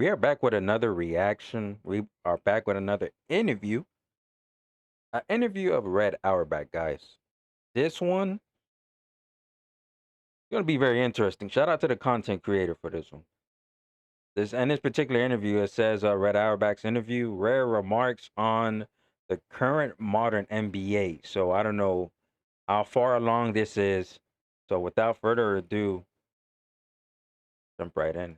We are back with another reaction. We are back with another interview. An interview of Red Auerbach, guys. This one going to be very interesting. Shout out to the content creator for this one. This particular interview, it says Red Auerbach's interview, rare remarks on the current modern NBA. So I don't know how far along this is. So without further ado, jump right in.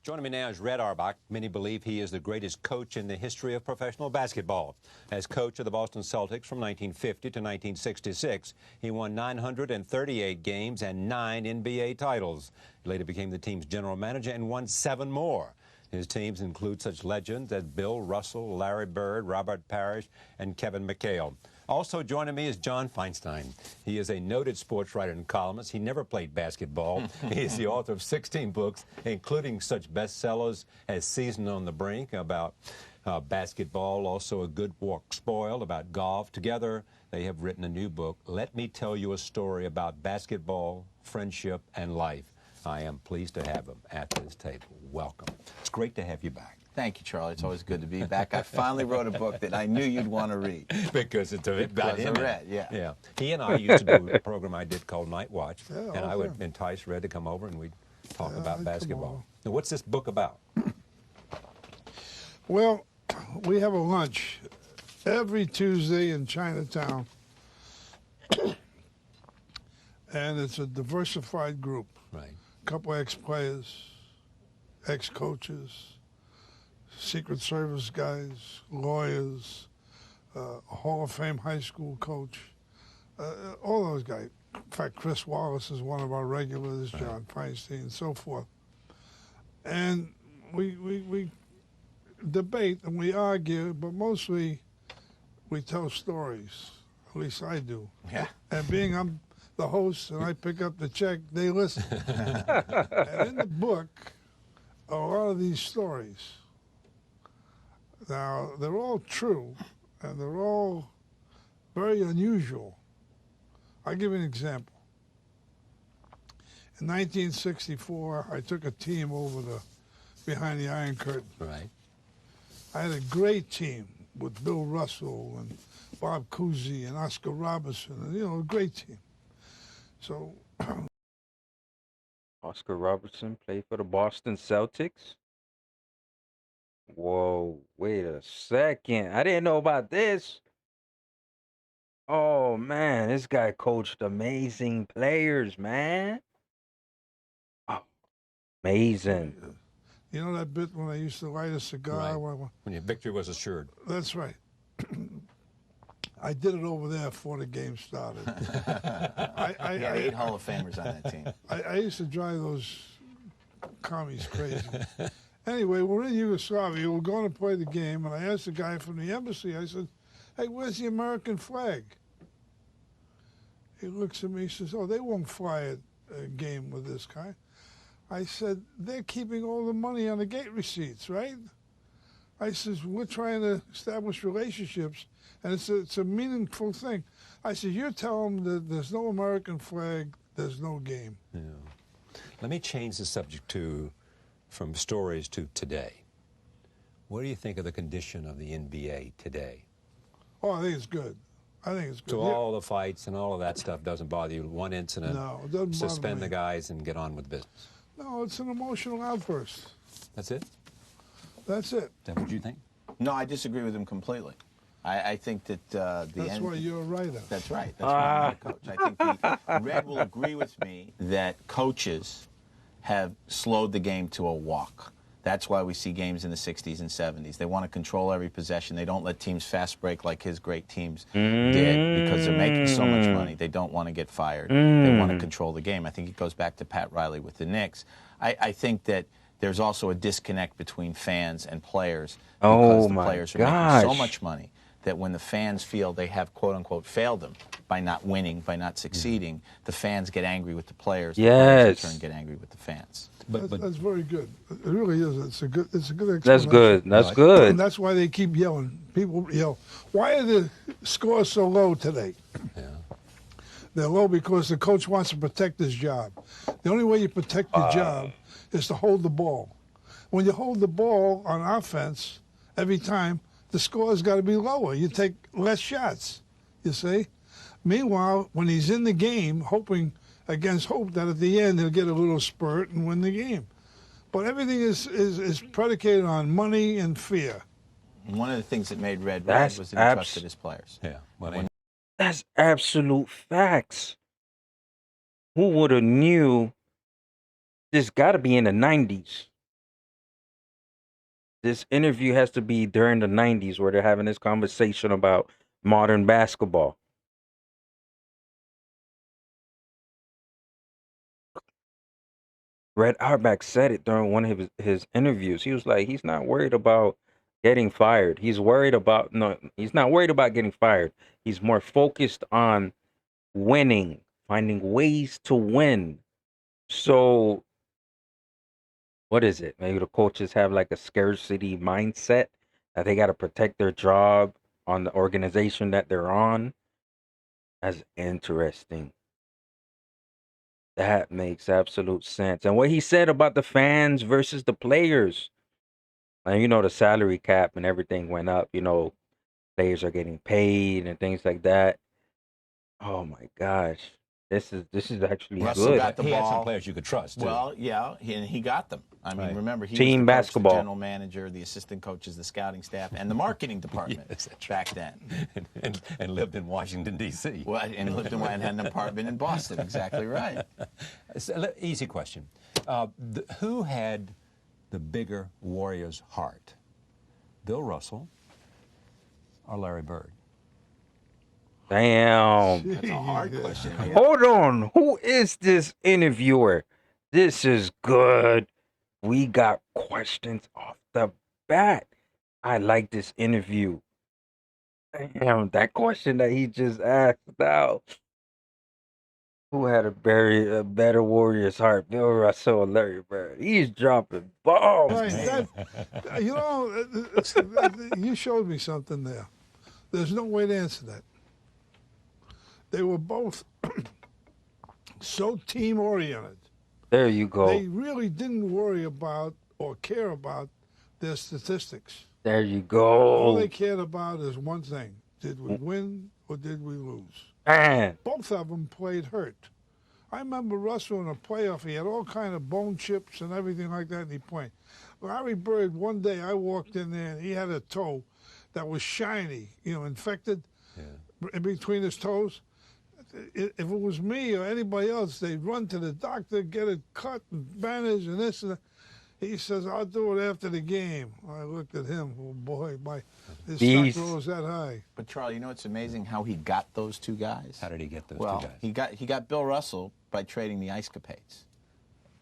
Joining me now is Red Auerbach. Many believe he is the greatest coach in the history of professional basketball. As coach of the Boston Celtics from 1950 to 1966, he won 938 games and 9 NBA titles. He later became the team's general manager and won 7 more. His teams include such legends as Bill Russell, Larry Bird, Robert Parrish, and Kevin McHale. Also joining me is John Feinstein. He is a noted sports writer and columnist. He never played basketball. He is the author of 16 books, including such bestsellers as Season on the Brink about basketball, also A Good Walk Spoiled about golf. Together, they have written a new book, Let Me Tell You a Story About Basketball, Friendship, and Life. I am pleased to have him at this table. Welcome. It's great to have you back. Thank you, Charlie. It's always good to be back. I finally wrote a book that I knew you'd want to read. Because it's about him. Yeah. He and I used to do a program I did called Night Watch, and I would entice Red to come over and we'd talk about basketball. Now, what's this book about? Well, we have a lunch every Tuesday in Chinatown, and it's a diversified group. Right. A couple ex-players, ex-coaches, Secret Service guys, lawyers, a Hall of Fame high school coach, all those guys. In fact, Chris Wallace is one of our regulars, John Feinstein, and so forth. And we debate and we argue, but mostly we tell stories. At least I do. Yeah. And being I'm the host and I pick up the check, they listen. And in the book, a lot of these stories, now, they're all true, and they're all very unusual. I'll give you an example. In 1964, I took a team over behind the Iron Curtain. Right. I had a great team with Bill Russell and Bob Cousy and Oscar Robertson, and, a great team. So Oscar Robertson played for the Boston Celtics. Whoa, wait a second. I didn't know about this. Oh, man, this guy coached amazing players, man. Oh, amazing. you know that bit when I used to light a cigar? Right. When your victory was assured. That's right. I did it over there before the game started. He had 8 Hall of Famers on that team. I used to drive those commies crazy. Anyway, we're in Yugoslavia. We're going to play the game, and I asked the guy from the embassy, I said, hey, where's the American flag? He looks at me, he says, oh, they won't fly a game with this guy. I said, they're keeping all the money on the gate receipts, right? I says, we're trying to establish relationships, and it's a meaningful thing. I said, you're telling them that there's no American flag, there's no game. Yeah. Let me change the subject from stories to today. What do you think of the condition of the NBA today? Oh, I think it's good. I think it's good. So all the fights and all of that stuff doesn't bother you? One incident, No, it doesn't bother suspend me. the guys and get on with business? No, it's an emotional outburst. That's it? That's it. Is that what you think? No, I disagree with him completely. I think that That's why you're a writer. That's right. That's why I'm a coach. I think Red will agree with me that coaches have slowed the game to a walk. That's why we see games in the 60s and 70s. They want to control every possession. They don't let teams fast break like his great teams did because they're making so much money. They don't want to get fired. They want to control the game. I think it goes back to Pat Riley with the Knicks. I think that there's also a disconnect between fans and players Oh because the my players are making so gosh. much money that when the fans feel they have, quote-unquote, failed them by not winning, by not succeeding, the fans get angry with the players. The players, in turn, Yes. get angry with the fans. That's very good. It really is. It's a good explanation. That's good. That's Right. good. And that's why they keep yelling. People yell, why are the scores so low today? Yeah. They're low because the coach wants to protect his job. The only way you protect your job is to hold the ball. When you hold the ball on offense every time, the score's got to be lower. You take less shots, you see? Meanwhile, when he's in the game, hoping against hope that at the end he'll get a little spurt and win the game. But everything is predicated on money and fear. One of the things that made Red That's was that he trusted his players. Yeah. Well, When- That's absolute facts. Who would have knew this got to be in the 90s? This interview has to be during the 90s where they're having this conversation about modern basketball. Red Auerbach said it during one of his interviews. He was like, he's not worried about getting fired. He's worried about, no, he's not worried about getting fired. He's more focused on winning, finding ways to win. So, what is it? Maybe the coaches have like a scarcity mindset that they got to protect their job on the organization that they're on. That's interesting. That makes absolute sense. And what he said about the fans versus the players. And the salary cap and everything went up. Players are getting paid and things like that. Oh my gosh. This is actually Russell good. got the he had some ball. players you could trust, too. Well, yeah, and he got them. I mean, Right. remember, he Team was the coach, basketball. the general manager, the assistant coaches, the scouting staff, and the marketing department Yes, that's back then. and lived in Washington, D.C. Well, and lived in and had an apartment in Boston. Exactly right. Easy question. Who had the bigger Warriors' heart? Bill Russell or Larry Bird? Damn. That's a hard question. Yeah. Hold on. Who is this interviewer? This is good. We got questions off the bat. I like this interview. Damn, that question that he just asked now. Who had a better Warriors heart, Bill Russell or Larry Bird? He's dropping bombs. Right, you showed me something there. There's no way to answer that. They were both so team-oriented. There you go. They really didn't worry about or care about their statistics. There you All they go. cared about is one thing. Did we win or did we lose? Man. Both of them played hurt. I remember Russell in a playoff. He had all kind of bone chips and everything like that, and he played. Larry Bird, one day I walked in there, and he had a toe that was shiny, infected in between his toes. If it was me or anybody else, they'd run to the doctor, get it cut and bandaged and this and that. He says, I'll do it after the game. I looked at him. Oh, boy, his Beast. stock rose that high. But, Charlie, it's amazing how he got those two guys. How did he get those Well, two guys? he got Bill Russell by trading the Ice Capades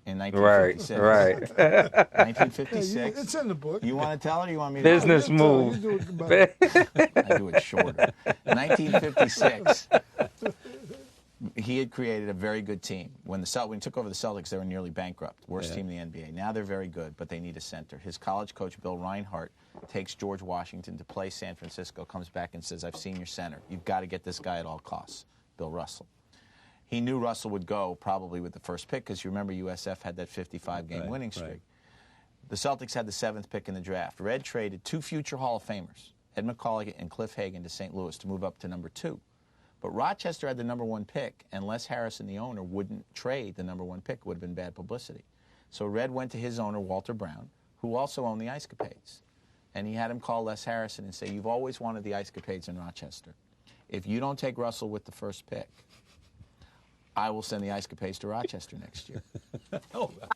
in Right, 1956. right. 1956. It's in the book. You want to tell it or you want me to Business tell it? You move. do it about I do it shorter. 1956, he had created a very good team. When he took over the Celtics, they were nearly bankrupt. Worst team in the NBA. Now they're very good, but they need a center. His college coach, Bill Reinhart, takes George Washington to play San Francisco, comes back and says, I've seen your center. You've got to get this guy at all costs, Bill Russell. He knew Russell would go probably with the first pick because you remember USF had that 55-game winning streak. Right. The Celtics had the 7th pick in the draft. Red traded 2 future Hall of Famers, Ed McCauley and Cliff Hagan, to St. Louis to move up to number 2. But Rochester had the number 1 pick, and Les Harrison, the owner, wouldn't trade the number 1 pick. It would have been bad publicity. So Red went to his owner, Walter Brown, who also owned the Ice Capades. And he had him call Les Harrison and say, you've always wanted the Ice Capades in Rochester. If you don't take Russell with the first pick, I will send the Ice Capades to Rochester next year.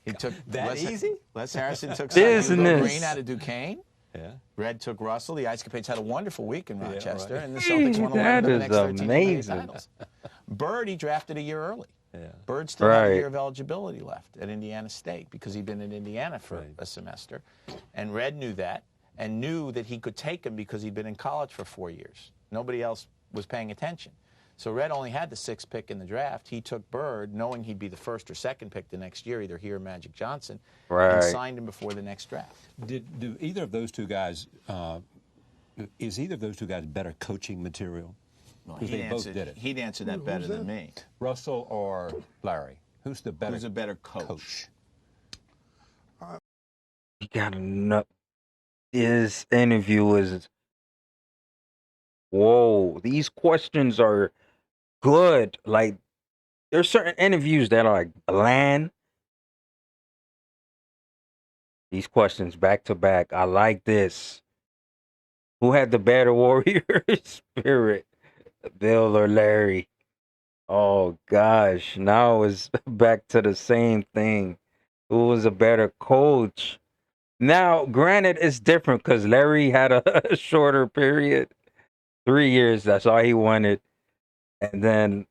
He took easy? Les Harrison took Business. Green out of Duquesne. Yeah. Red took Russell. The Ice Capades had a wonderful week in Rochester, right. and the Celtics won 11 That of the is next 13 NBA amazing. titles. Bird, he drafted a year early. Yeah. Bird still had a Right. year of eligibility left at Indiana State because he'd been in Indiana for a semester. And Red knew that and knew that he could take him because he'd been in college for 4 years. Nobody else was paying attention. So Red only had the 6th pick in the draft. He took Bird, knowing he'd be the 1st or 2nd pick the next year, either here or Magic Johnson, and Right. signed him before the next draft. Do either of those two guys, is either of those two guys better coaching material? Well, Because they both did it. He'd answer that better than me. Russell or Larry? Who's the better Who's a better coach? You gotta know. This interview is. Whoa, these questions are good. Like, there's certain interviews that are like bland. These questions back to back. I like this. Who had the better warrior spirit, Bill or Larry? Oh gosh, now it's back to the same thing. Who was a better coach? Now, granted, it's different because Larry had a shorter period, 3 years. That's all he wanted, and then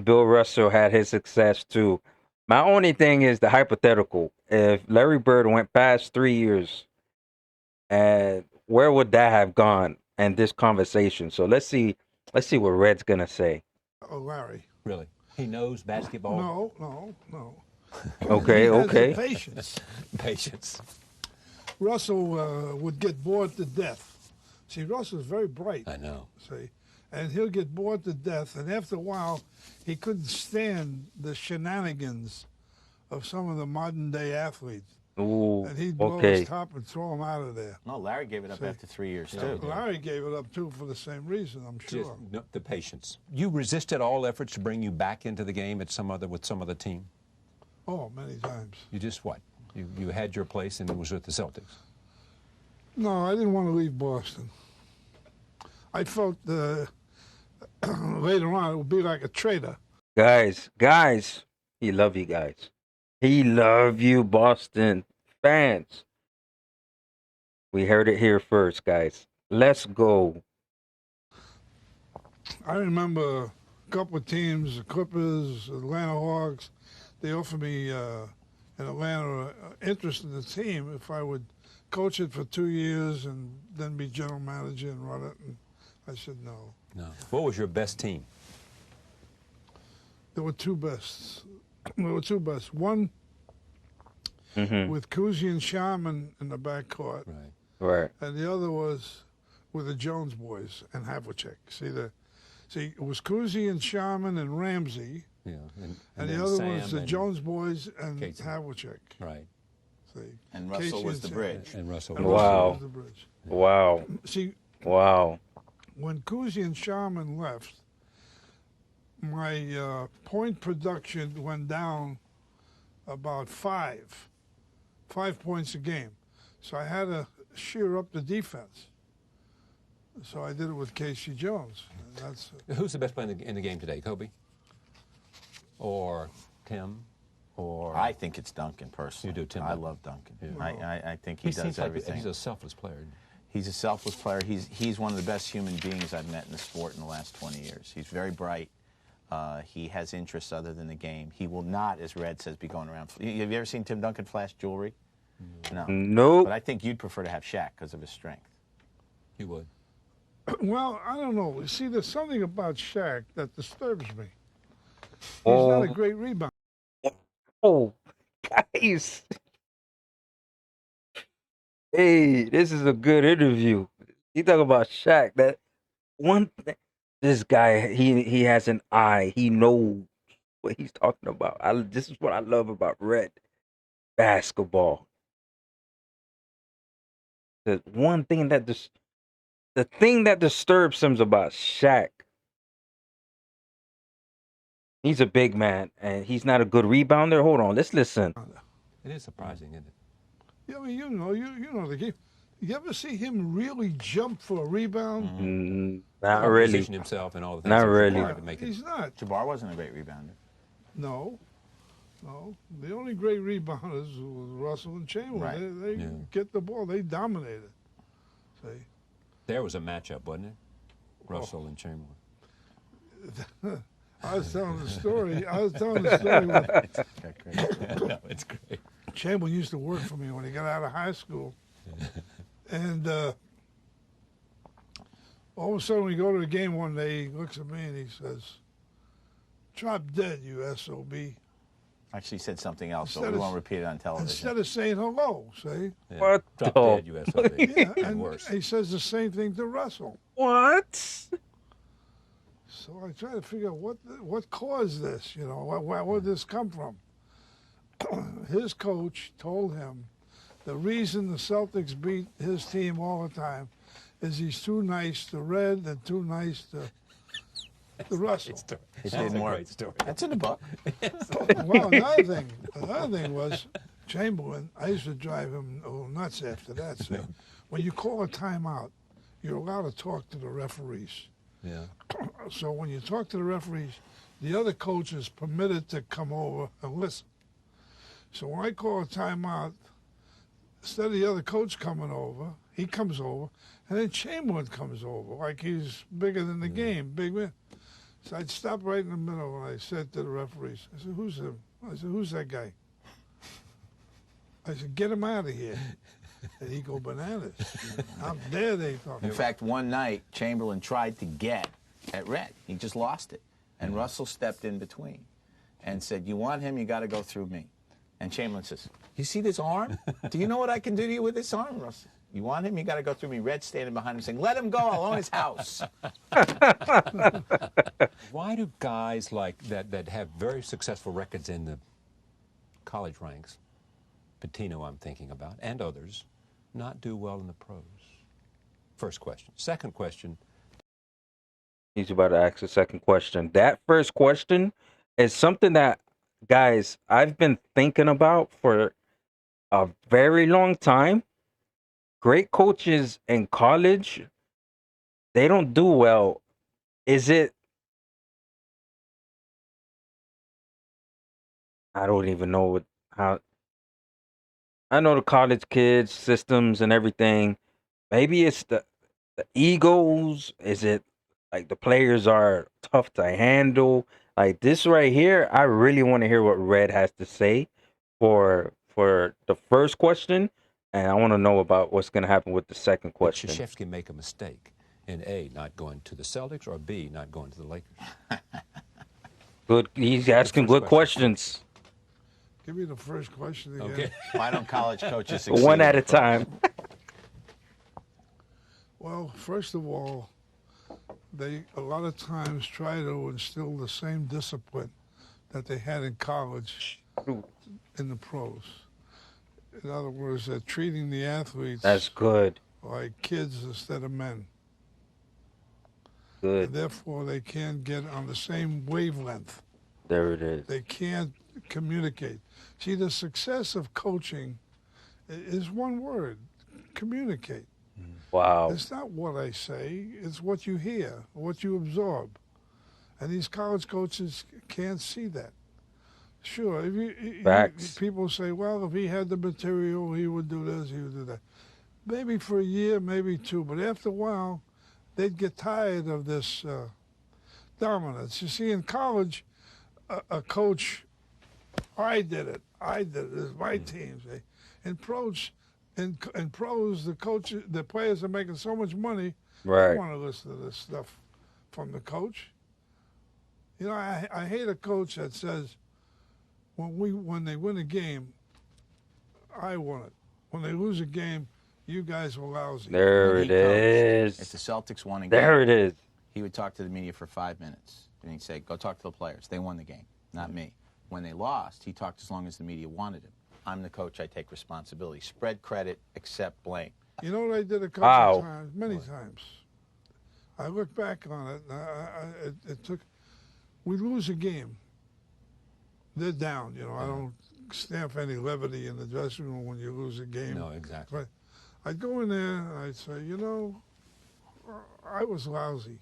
Bill Russell had his success too. My only thing is the hypothetical. If Larry Bird went past 3 years, and where would that have gone in this conversation? So let's see what Red's gonna say. Oh, Larry. Really? He knows basketball? No. Okay, He has okay. the patience. Patience. Russell would get bored to death. See, Russell's very bright. I know. See, and he'll get bored to death, and after a while, he couldn't stand the shenanigans of some of the modern day athletes, Ooh, and he'd blow okay. his top and throw him out of there. No, Larry gave it up after 3 years, too. Larry gave it up too for the same reason, I'm Just sure. no, the patience. You resisted all efforts to bring you back into the game with some other team. Oh, many times. You just what? You had your place and it was with the Celtics. No, I didn't want to leave Boston. I felt later on it would be like a traitor. Guys, he love you guys. He love you, Boston fans. We heard it here first, guys. Let's go. I remember a couple of teams, the Clippers, Atlanta Hawks, they offered me in Atlanta interest in the team if I would coach it for 2 years and then be general manager and run it. And I said no. No. What was your best team? There were two bests. One Mm-hmm. with Cousy and Sharman in the backcourt, Right. Right. and the other was with the Jones boys and Havlicek. See, it was Cousy and Sharman and Ramsey, Yeah. and then the other Sam was the and- Jones boys and Casey. Havlicek. Right. See, And Russell Casey was and the Sam. bridge. And Russell. And Wow. Russell was the bridge. Wow. See, Wow. when Cousy and Sharman left, my point production went down about 5 points a game. So I had to shear up the defense. So I did it with Casey Jones. And that's Who's the best player in the game today? Kobe? Or Tim? Or I think it's Duncan, personally. You do, Tim I Duncan. love Duncan. Yeah. I think he does seems like everything. he's a selfless player. He's a selfless player. He's one of the best human beings I've met in the sport in the last 20 years. He's very bright. He has interests other than the game. He will not, as Red says, be going around. Have you ever seen Tim Duncan flash jewelry? No. Nope. But I think you'd prefer to have Shaq because of his strength. You would. well, I don't know. See, there's something about Shaq that disturbs me. He's Oh. not a great rebounder. Oh, guys. Hey, this is a good interview. You talk about Shaq. That one thing, this guy, he has an eye. He knows what he's talking about. This is what I love about Red basketball. The one thing that the thing that disturbs him about Shaq. He's a big man, and he's not a good rebounder. Hold on, let's listen. It is surprising, isn't it? Yeah, I mean, you know the game. You ever see him really jump for a rebound? Not Or really. Position himself and all the things Not that's really. required to make it. He's not. Jabbar wasn't a great rebounder. No. The only great rebounders was Russell and Chamberlain. Right. They Yeah. get the ball. They dominated. See? There was a matchup, wasn't it? Russell and Chamberlain. I was telling the story. With No, it's great. Chamberlain used to work for me when he got out of high school. And all of a sudden we go to the game one day, he looks at me and he says, "Drop dead, you SOB." Actually, he said something else, Instead but we of- won't repeat it on television. Instead of saying hello, see? Yeah. What Drop the- dead, USOB. Yeah, and and worse. he says the same thing to Russell. What? So I try to figure out what caused this, you know, where did this come from? His coach told him the reason the Celtics beat his team all the time is he's too nice to Red and too nice to Russell. It That's didn't a work. great story. That's in the book. Well, another thing was Chamberlain. I used to drive him a little nuts after that. So when you call a timeout, you're allowed to talk to the referees. Yeah. So when you talk to the referees, the other coach is permitted to come over and listen. So when I call a timeout, instead of the other coach coming over, he comes over, and then Chamberlain comes over, like he's bigger than the game, big man. So I'd stop right in the middle and I said to the referees, I said, "Who's him?" I said, "Who's that guy?" I said, "Get him out of here." And he go bananas. How dare they talk? In fact, one night, Chamberlain tried to get at Red. He just lost it. And Russell stepped in between and said, "You want him, you got to go through me." And Chamberlain says, "You see this arm? Do you know what I can do to you with this arm, Russell? You want him, you got to go through me." Red standing behind him saying, "Let him go, I'll own his house." Why do guys like that have very successful records in the college ranks, Pitino I'm thinking about, and others, not do well in the pros? First question. Second question, He's about to ask a second question. That first question is something that, guys, I've been thinking about for a very long time. Great coaches in college, they don't do well. Is it? I don't even know how. I know the college kids systems and everything. Maybe it's the egos. Is it like the players are tough to handle? Like this right here, I really want to hear what Red has to say for the first question, and I want to know about what's going to happen with the second did question. Krzyzewski make a mistake in A, not going to the Celtics, or B, not going to the Lakers? Good. He's asking first good question. questions. Give me the first question again. Okay. Why don't college coaches succeed? One at in a the pros? time. Well, first of all, they a lot of times try to instill the same discipline that they had in college in the pros. In other words, they're treating the athletes That's good. like kids instead of men. Good. And therefore, they can't get on the same wavelength. There it is. They can't communicate. See, the success of coaching is one word: communicate. Wow. It's not what I say, it's what you hear, what you absorb. And these college coaches can't see that. Sure, if Facts. people say, well, if he had the material, he would do this, he would do that. Maybe for a year, maybe two, but after a while, they'd get tired of this dominance. You see, in college, a coach, I did it, it's my team. See? In pros, the coaches, the players are making so much money. They Right. don't want to listen to this stuff from the coach. You know, I hate a coach that says, when they win a game, I won it. When they lose a game, you guys were lousy. There When it he coached, If is. the Celtics won a game, There it is. he would talk to the media for 5 minutes. And he'd say, "Go talk to the players. They won the game, not me." When they lost, he talked as long as the media wanted him. "I'm the coach. I take responsibility. Spread credit, accept blame." You know what I did a couple Wow. of times, many times. I look back on it, and it took. We lose a game. They're down. You know, I don't stand for any levity in the dressing room when you lose a game. No, exactly. But I'd go in there and I'd say, you know, I was lousy.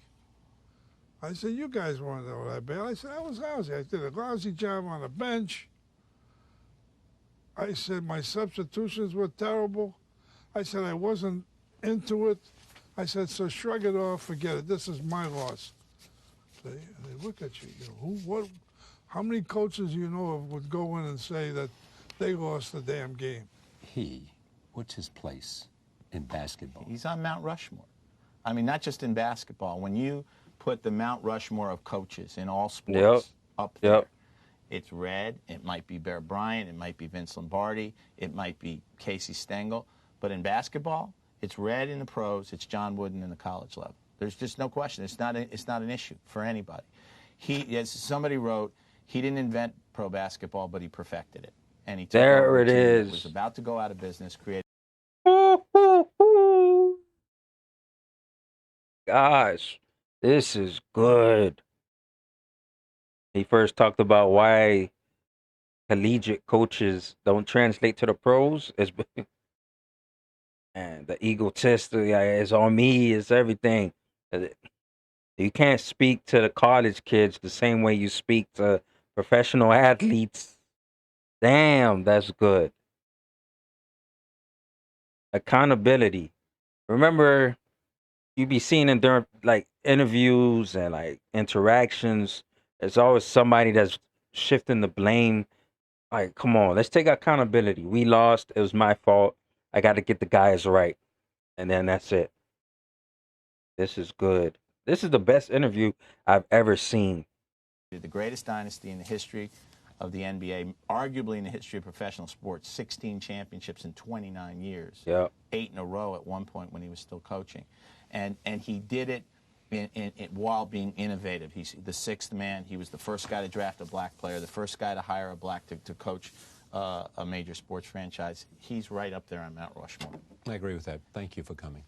I said, you guys weren't all that bad. I said, I was lousy. I did a lousy job on the bench. I said, my substitutions were terrible. I said, I wasn't into it. I said, so shrug it off, forget it. This is my loss. They look at you. You know, what? How many coaches you know of would go in and say that they lost the damn game? What's his place in basketball? He's on Mount Rushmore. I mean, not just in basketball. When you put the Mount Rushmore of coaches in all sports up there, it's red. It might be Bear Bryant. It might be Vince Lombardi. It might be Casey Stengel. But in basketball, it's red in the pros. It's John Wooden in the college level. There's just no question. It's not an issue for anybody. As somebody wrote, he didn't invent pro basketball, but he perfected it. And he took over a team that was about to go out of business, created. Gosh, this is good. He first talked about why collegiate coaches don't translate to the pros. And the egotist is on me. It's everything. You can't speak to the college kids the same way you speak to professional athletes. Damn, that's good. Accountability. Remember, you be seeing in during like interviews and like interactions, there's always somebody that's shifting the blame. Like, come on, let's take accountability. We lost. It was my fault. I got to get the guys right. And then that's it. This is good. This is the best interview I've ever seen. The greatest dynasty in the history of the NBA, arguably in the history of professional sports, 16 championships in 29 years. Yep. 8 in a row at one point when he was still coaching. And he did it while being innovative. He's the sixth man. He was the first guy to draft a black player, the first guy to hire a black to coach a major sports franchise. He's right up there on Mount Rushmore. I agree with that. Thank you for coming.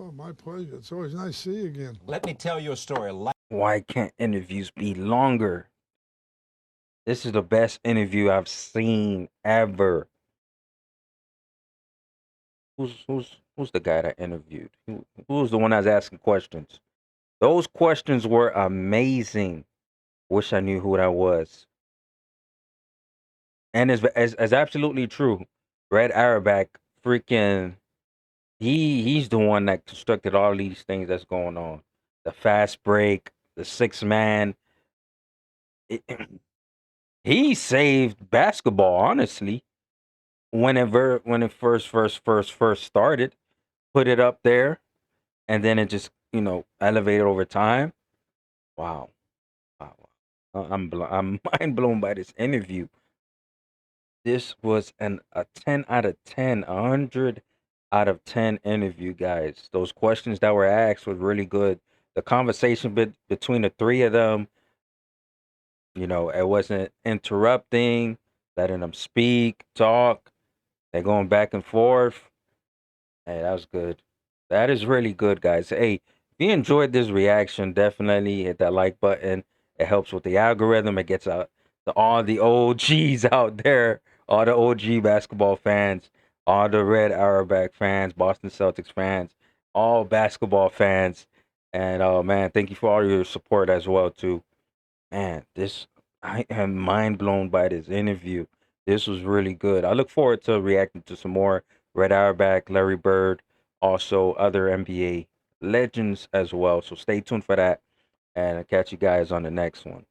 Oh, my pleasure. It's always nice to see you again. Let me tell you a story. Why can't interviews be longer? This is the best interview I've seen ever. Who's the guy that interviewed? Who was the one that was asking questions? Those questions were amazing. Wish I knew who that was. And as absolutely true. Red Auerbach, freaking, he's the one that constructed all these things that's going on. The fast break, the six man. He saved basketball, honestly. When it first started, put it up there, and then it just elevated over time. Wow. I'm mind blown by this interview. This was a 10 out of 10, 100 out of 10 interview, guys. Those questions that were asked was really good. The conversation between the three of them, it wasn't interrupting, letting them speak, talk. They're going back and forth. Hey, that was good. That is really good, guys. Hey, if you enjoyed this reaction, definitely hit that like button. It helps with the algorithm. It gets out to all the OGs out there, all the OG basketball fans, all the Red Auerbach fans, Boston Celtics fans, all basketball fans. And man, thank you for all your support as well too. Man, I am mind blown by this interview. This was really good. I look forward to reacting to some more Red Auerbach, Larry Bird, also other NBA legends as well. So stay tuned for that, and I'll catch you guys on the next one.